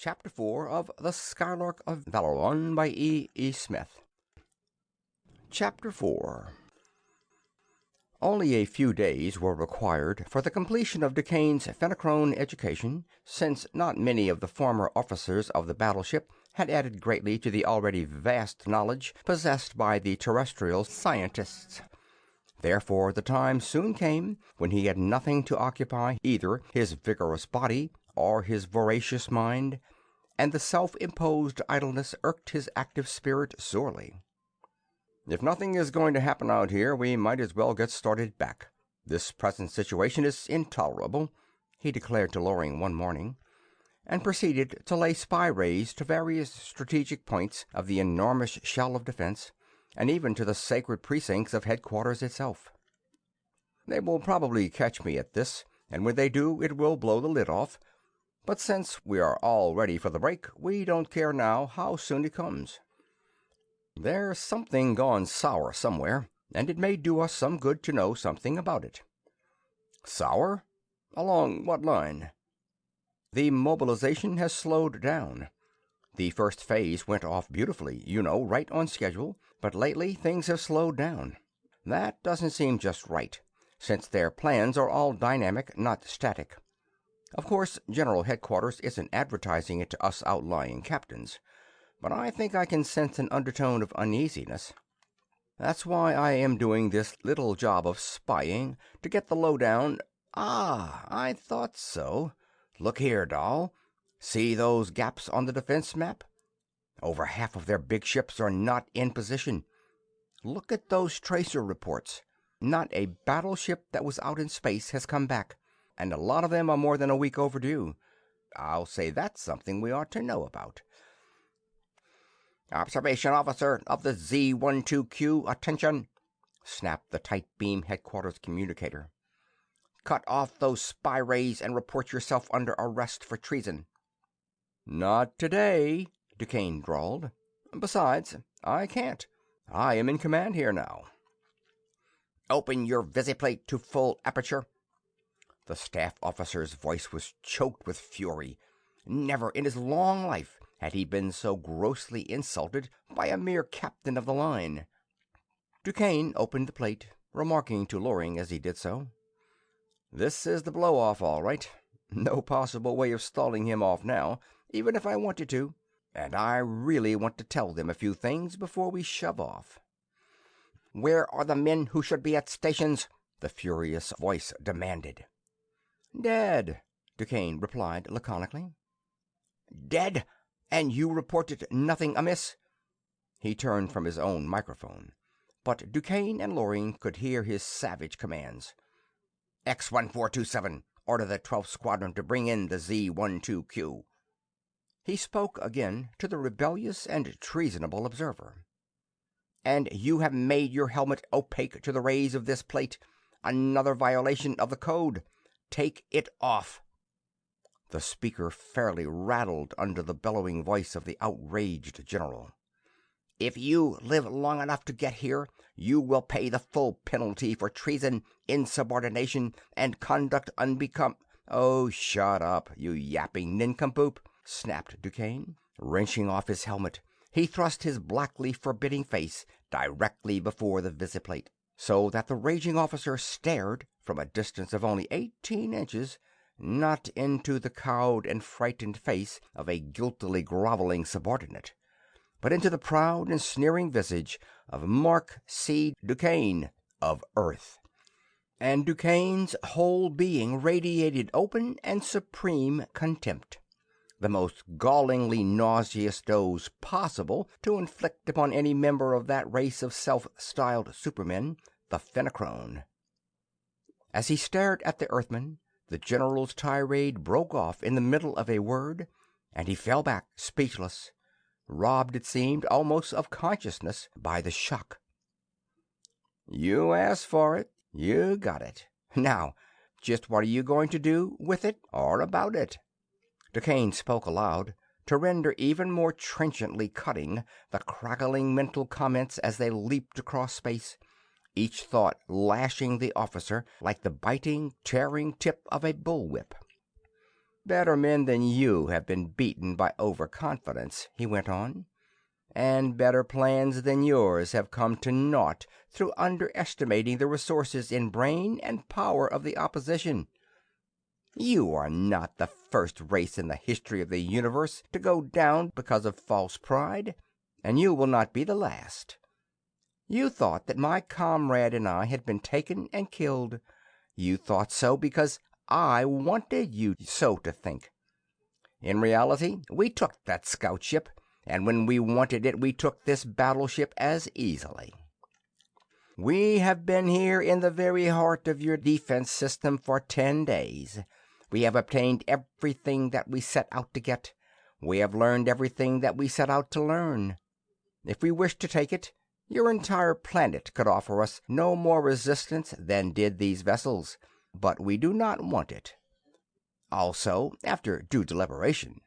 Chapter 4 of The Skylark of Valeron by E. Smith. Chapter 4. Only a few days were required for the completion of DuQuesne's Fenachrone education, since not many of the former officers of the battleship had added greatly to the already vast knowledge possessed by the terrestrial scientists. Therefore the time soon came when he had nothing to occupy either his vigorous body or his voracious mind, and the self-imposed idleness irked his active spirit sorely. "If nothing is going to happen out here, we might as well get started back. This present situation is intolerable," he declared to Loring one morning, and proceeded to lay spy rays to various strategic points of the enormous shell of defense, and even to the sacred precincts of headquarters itself. "They will probably catch me at this, and when they do it will blow the lid off. But since we are all ready for the break, we don't care now how soon it comes. There's something gone sour somewhere, and it may do us some good to know something about it." "Sour? Along what line?" "The mobilization has slowed down. The first phase went off beautifully, you know, right on schedule, but lately things have slowed down. That doesn't seem just right, since their plans are all dynamic, not static. Of course, General Headquarters isn't advertising it to us outlying captains, but I think I can sense an undertone of uneasiness. That's why I am doing this little job of spying, to get the lowdown. Ah, I thought so. Look here, doll. See those gaps on the defense map? Over half of their big ships are not in position. Look at those tracer reports. Not a battleship that was out in space has come back, and a lot of them are more than a week overdue. I'll say that's something we ought to know about." "Observation officer of the Z-12Q, attention!" snapped the tight beam headquarters communicator. "Cut off those spy rays and report yourself under arrest for treason." "Not today," DuQuesne drawled. "Besides, I can't. I am in command here now." "Open your visiplate to full aperture." The staff officer's voice was choked with fury. Never in his long life had he been so grossly insulted by a mere captain of the line. DuQuesne opened the plate, remarking to Loring as he did so, "This is the blow-off, all right. No possible way of stalling him off now, even if I wanted to, and I really want to tell them a few things before we shove off." "Where are the men who should be at stations?" the furious voice demanded. "Dead," DuQuesne replied laconically. "Dead? And you reported nothing amiss?" He turned from his own microphone, but DuQuesne and Loring could hear his savage commands. "X-1427, order the 12th Squadron to bring in the Z-12Q." He spoke again to the rebellious and treasonable observer. "And you have made your helmet opaque to the rays of this plate. Another violation of the code. Take it off." The speaker fairly rattled under the bellowing voice of the outraged general. "If you live long enough to get here, you will pay the full penalty for treason, insubordination, and conduct unbecome—" "Oh, shut up, you yapping nincompoop!" snapped DuQuesne. Wrenching off his helmet, he thrust his blackly forbidding face directly before the visiplate, so that the raging officer stared, from a distance of only 18 inches, not into the cowed and frightened face of a guiltily groveling subordinate, but into the proud and sneering visage of Mark C. DuQuesne of Earth. And DuQuesne's whole being radiated open and supreme contempt, the most gallingly nauseous dose possible to inflict upon any member of that race of self-styled supermen, the Fenachrone. As he stared at the Earthman, the general's tirade broke off in the middle of a word, and he fell back speechless, robbed, it seemed, almost of consciousness by the shock. "You asked for it. You got it. Now, just what are you going to do with it or about it?" DuQuesne spoke aloud, to render even more trenchantly cutting the crackling mental comments as they leaped across space, each thought lashing the officer like the biting, tearing tip of a bullwhip. "Better men than you have been beaten by overconfidence," he went on, "and better plans than yours have come to naught through underestimating the resources in brain and power of the opposition. You are not the first race in the history of the universe to go down because of false pride, and you will not be the last. You thought that my comrade and I had been taken and killed. You thought so because I wanted you so to think. In reality, we took that scout ship, and when we wanted it, we took this battleship as easily. We have been here in the very heart of your defense system for 10 days. We have obtained everything that we set out to get. We have learned everything that we set out to learn. If we wished to take it, your entire planet could offer us no more resistance than did these vessels, but we do not want it. Also, after due deliberation,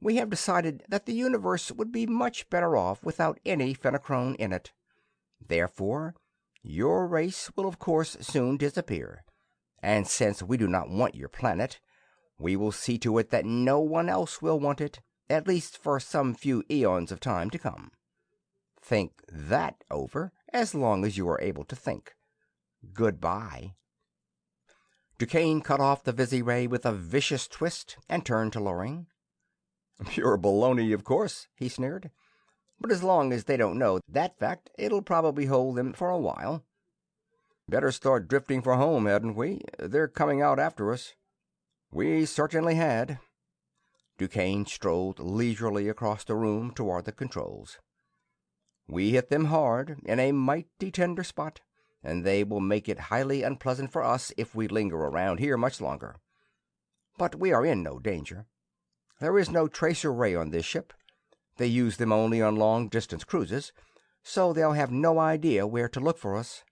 we have decided that the universe would be much better off without any Fenachrone in it. Therefore, your race will of course soon disappear, and since we do not want your planet, we will see to it that no one else will want it, at least for some few eons of time to come. Think that over as long as you are able to think. Goodbye." DuQuesne cut off the Visiray with a vicious twist and turned to Loring. "Pure baloney, of course," he sneered. "But as long as they don't know that fact, it'll probably hold them for a while. Better start drifting for home, hadn't we? They're coming out after us." "We certainly had." DuQuesne strolled leisurely across the room toward the controls. "We hit them hard, in a mighty tender spot, and they will make it highly unpleasant for us if we linger around here much longer. But we are in no danger. There is no tracer ray on this ship. They use them only on long-distance cruises, so they'll have no idea where to look for us.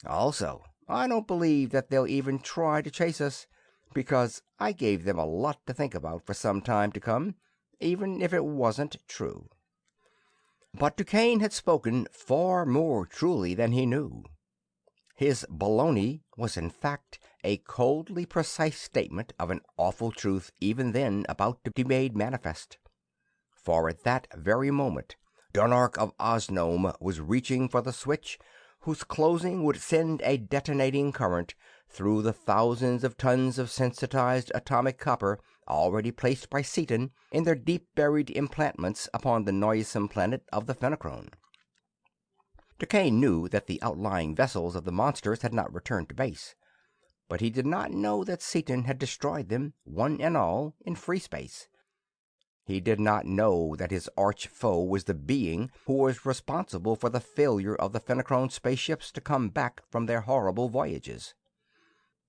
Also, I don't believe that they'll even try to chase us, because I gave them a lot to think about for some time to come, even if it wasn't true." But DuQuesne had spoken far more truly than he knew. His baloney was in fact a coldly precise statement of an awful truth even then about to be made manifest. For at that very moment Skylark of Valeron was reaching for the switch whose closing would send a detonating current through the thousands of tons of sensitized atomic copper already placed by Seaton in their deep-buried implantments upon the noisome planet of the Fenachrone. DuQuesne knew that the outlying vessels of the monsters had not returned to base, but he did not know that Seaton had destroyed them, one and all, in free space. He did not know that his arch foe was the being who was responsible for the failure of the Fenachrone spaceships to come back from their horrible voyages.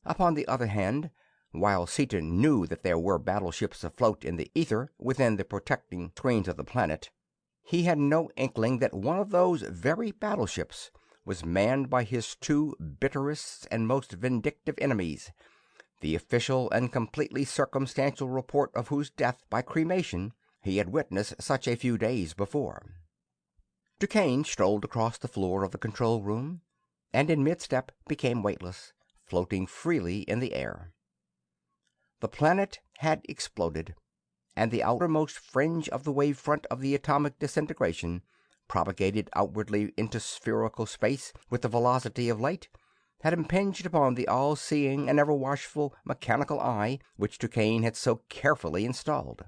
Upon the other hand, while Seaton knew that there were battleships afloat in the ether within the protecting screens of the planet, he had no inkling that one of those very battleships was manned by his two bitterest and most vindictive enemies, the official and completely circumstantial report of whose death by cremation he had witnessed such a few days before. DuQuesne strolled across the floor of the control room, and in mid-step became weightless, floating freely in the air. The planet had exploded, and the outermost fringe of the wave front of the atomic disintegration, propagated outwardly into spherical space with the velocity of light, had impinged upon the all-seeing and ever-watchful mechanical eye which DuQuesne had so carefully installed.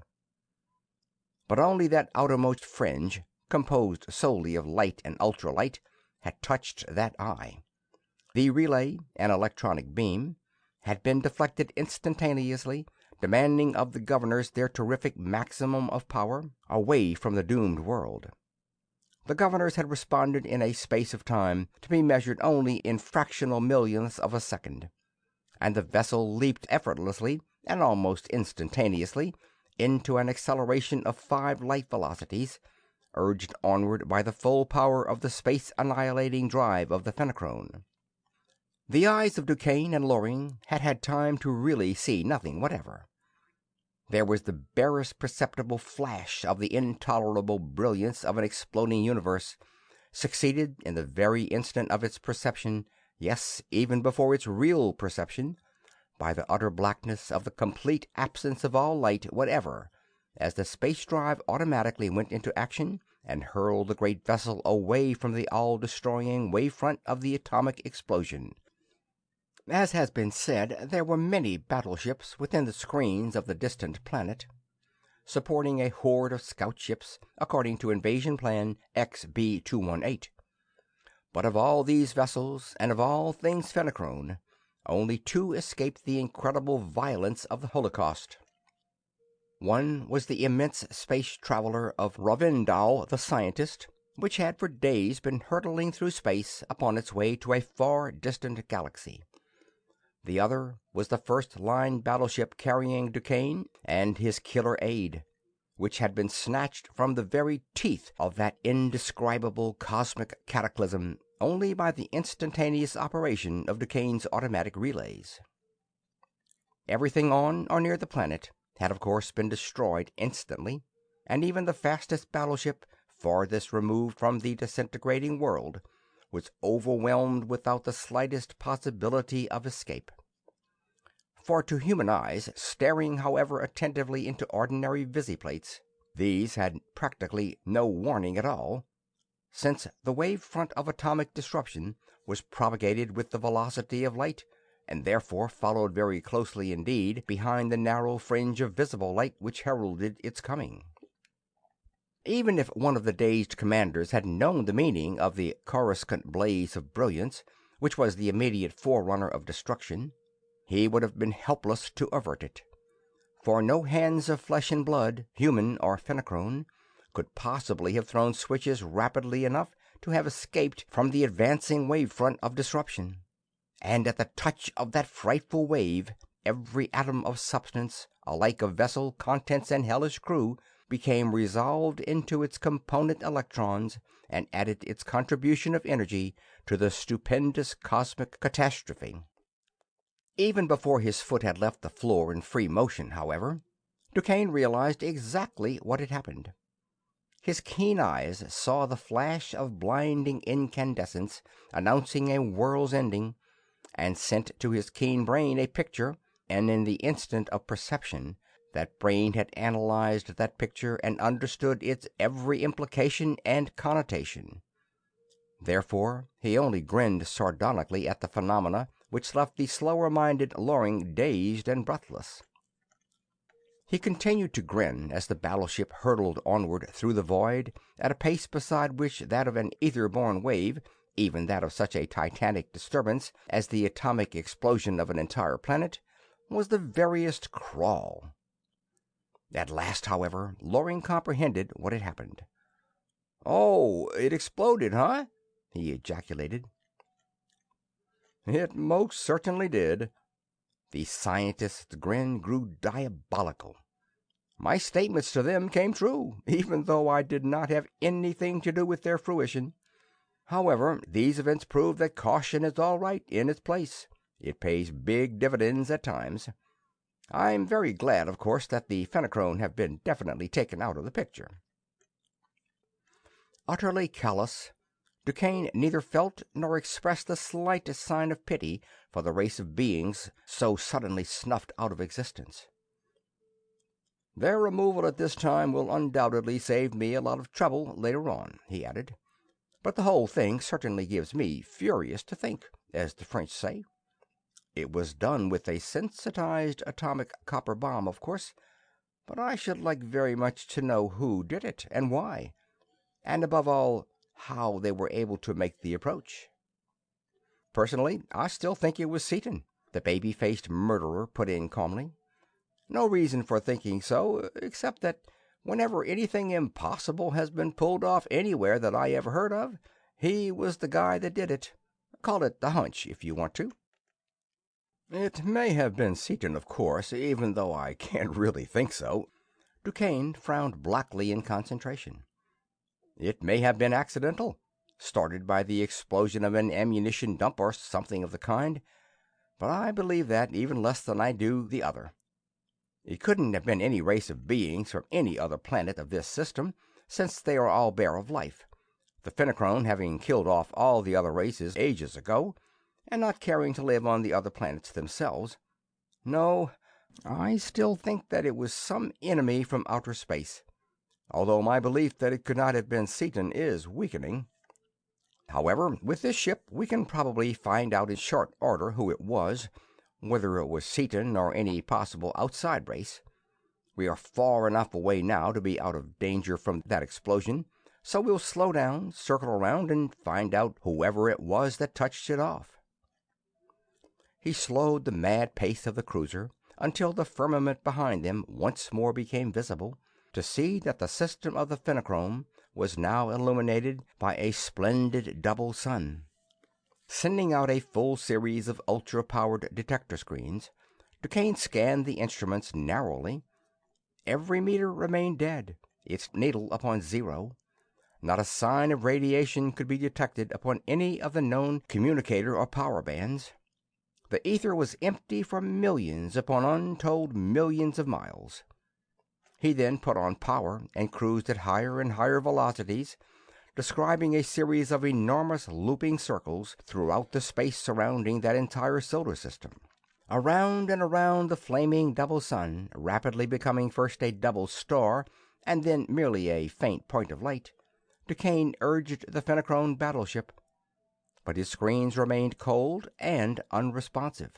But only that outermost fringe, composed solely of light and ultralight, had touched that eye. The relay, an electronic beam, had been deflected instantaneously, demanding of the governors their terrific maximum of power, away from the doomed world. The governors had responded in a space of time to be measured only in fractional millionths of a second, and the vessel leaped effortlessly and almost instantaneously into an acceleration of 5 light velocities, urged onward by the full power of the space-annihilating drive of the Fenachrone. The eyes of DuQuesne and Loring had had time to really see nothing whatever. There was the barest perceptible flash of the intolerable brilliance of an exploding universe, succeeded in the very instant of its perception, yes, even before its real perception, by the utter blackness of the complete absence of all light whatever, as the space drive automatically went into action and hurled the great vessel away from the all-destroying wave front of the atomic explosion. As has been said, there were many battleships within the screens of the distant planet, supporting a horde of scout ships according to Invasion Plan XB-218. But of all these vessels, and of all things Fenachrone, only two escaped the incredible violence of the Holocaust. One was the immense space traveler of Ravindau the Scientist, which had for days been hurtling through space upon its way to a far distant galaxy. The other was the first-line battleship carrying DuQuesne and his killer aide, which had been snatched from the very teeth of that indescribable cosmic cataclysm only by the instantaneous operation of DuQuesne's automatic relays. Everything on or near the planet had of course been destroyed instantly, and even the fastest battleship farthest removed from the disintegrating world was overwhelmed without the slightest possibility of escape. For to human eyes, staring however attentively into ordinary visiplates, these had practically no warning at all, since the wave front of atomic disruption was propagated with the velocity of light, and therefore followed very closely indeed behind the narrow fringe of visible light which heralded its coming. Even if one of the dazed commanders had known the meaning of the coruscant blaze of brilliance which was the immediate forerunner of destruction, he would have been helpless to avert it, for no hands of flesh and blood, human or Fenachrone, could possibly have thrown switches rapidly enough to have escaped from the advancing wave front of disruption. And at the touch of that frightful wave, every atom of substance, alike of vessel, contents, and hellish crew, became resolved into its component electrons and added its contribution of energy to the stupendous cosmic catastrophe. Even before his foot had left the floor in free motion, however, DuQuesne realized exactly what had happened. His keen eyes saw the flash of blinding incandescence announcing a world's ending, and sent to his keen brain a picture, and in the instant of perception that brain had analyzed that picture and understood its every implication and connotation. Therefore he only grinned sardonically at the phenomena which left the slower-minded Loring dazed and breathless. He continued to grin as the battleship hurtled onward through the void at a pace beside which that of an ether-borne wave, even that of such a titanic disturbance as the atomic explosion of an entire planet, was the veriest crawl. At last, however, Loring comprehended what had happened. "Oh, it exploded, huh?" he ejaculated. "It most certainly did." The scientist's grin grew diabolical. "My statements to them came true, even though I did not have anything to do with their fruition. However, these events prove that caution is all right in its place. It pays big dividends at times. I'm very glad, of course, that the Fenachrone have been definitely taken out of the picture." Utterly callous, DuQuesne neither felt nor expressed the slightest sign of pity for the race of beings so suddenly snuffed out of existence. "Their removal at this time will undoubtedly save me a lot of trouble later on," he added. "But the whole thing certainly gives me furious to think, as the French say. It was done with a sensitized atomic copper bomb, of course, but I should like very much to know who did it, and why, and above all, how they were able to make the approach." "Personally, I still think it was Seaton," the baby-faced murderer put in calmly. "No reason for thinking so, except that whenever anything impossible has been pulled off anywhere that I ever heard of, he was the guy that did it. Call it the hunch, if you want to." "It may have been Seaton, of course, even though I can't really think so." DuQuesne frowned blackly in concentration. "It may have been accidental, started by the explosion of an ammunition dump or something of the kind, but I believe that even less than I do the other. It couldn't have been any race of beings from any other planet of this system, since they are all bare of life, the Fenachrone having killed off all the other races ages ago, and not caring to live on the other planets themselves. No, I still think that it was some enemy from outer space, although my belief that it could not have been Seaton is weakening. However, with this ship we can probably find out in short order who it was, whether it was Seaton or any possible outside race. We are far enough away now to be out of danger from that explosion, so we'll slow down, circle around, and find out whoever it was that touched it off." He slowed the mad pace of the cruiser until the firmament behind them once more became visible, to see that the system of the Fenachrone was now illuminated by a splendid double sun. Sending out a full series of ultra-powered detector screens, DuQuesne scanned the instruments narrowly. Every meter remained dead, its needle upon zero. Not a sign of radiation could be detected upon any of the known communicator or power bands. The ether was empty for millions upon untold millions of miles. He then put on power and cruised at higher and higher velocities, describing a series of enormous looping circles throughout the space surrounding that entire solar system. Around and around the flaming double sun, rapidly becoming first a double star and then merely a faint point of light, DuQuesne urged the Fenachrone battleship. But his screens remained cold and unresponsive.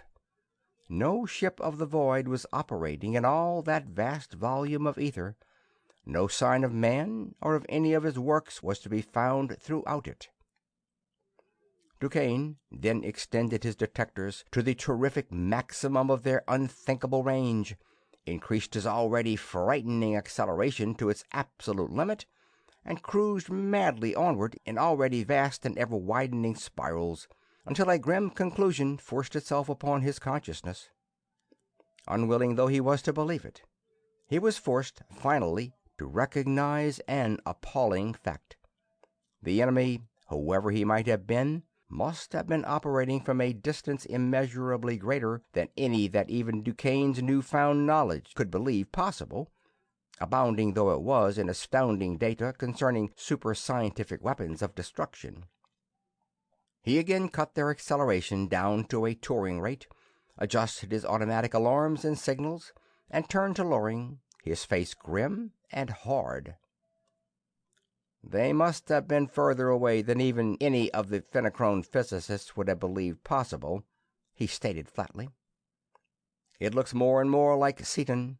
No ship of the void was operating in all that vast volume of ether. No sign of man or of any of his works was to be found throughout it. DuQuesne then extended his detectors to the terrific maximum of their unthinkable range, increased his already frightening acceleration to its absolute limit, and cruised madly onward in already vast and ever-widening spirals, until a grim conclusion forced itself upon his consciousness. Unwilling though he was to believe it, he was forced finally to recognize an appalling fact. The enemy, whoever he might have been, must have been operating from a distance immeasurably greater than any that even DuQuesne's new-found knowledge could believe possible, abounding though it was in astounding data concerning super-scientific weapons of destruction. He again cut their acceleration down to a touring rate, adjusted his automatic alarms and signals, and turned to Loring, his face grim and hard. "They must have been further away than even any of the Fenachrone physicists would have believed possible," he stated flatly. "It looks more and more like Seaton.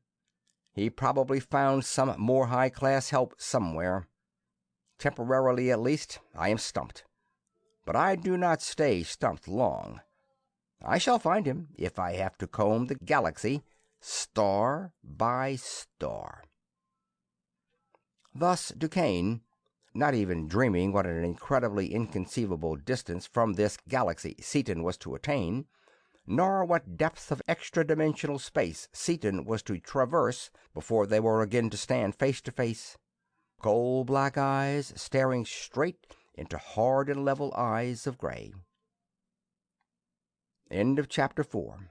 He probably found some more high-class help somewhere. Temporarily, at least, I am stumped. But I do not stay stumped long. I shall find him if I have to comb the galaxy, star by star." Thus DuQuesne, not even dreaming what an incredibly inconceivable distance from this galaxy Seaton was to attain, nor what depths of extra-dimensional space Seaton was to traverse before they were again to stand face to face. Coal black eyes staring straight into hard and level eyes of gray. End of chapter 4.